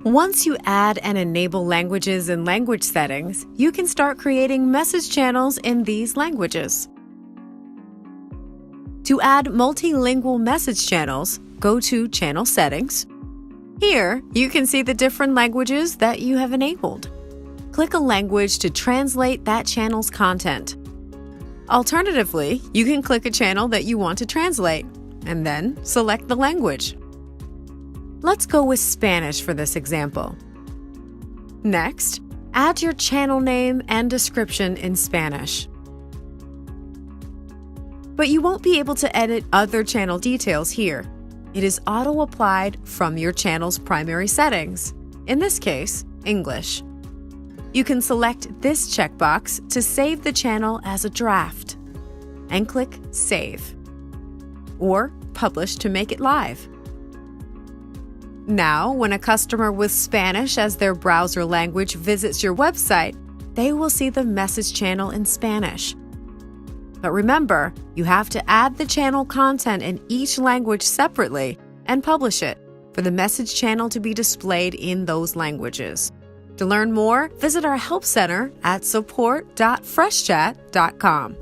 Once you add and enable languages in language settings, you can start creating message channels in these languages. To add multilingual message channels, go to Channel Settings. Here, you can see the different languages that you have enabled. Click a language to translate that channel's content. Alternatively, you can click a channel that you want to translate, and then select the language. Let's go with Spanish for this example. Next, add your channel name and description in Spanish. But you won't be able to edit other channel details here. It is auto-applied from your channel's primary settings, in this case, English. You can select this checkbox to save the channel as a draft, and click Save, or Publish to make it live. Now, when a customer with Spanish as their browser language visits your website, they will see the message channel in Spanish. But remember, you have to add the channel content in each language separately and publish it for the message channel to be displayed in those languages. To learn more, visit our Help Center at support.freshchat.com.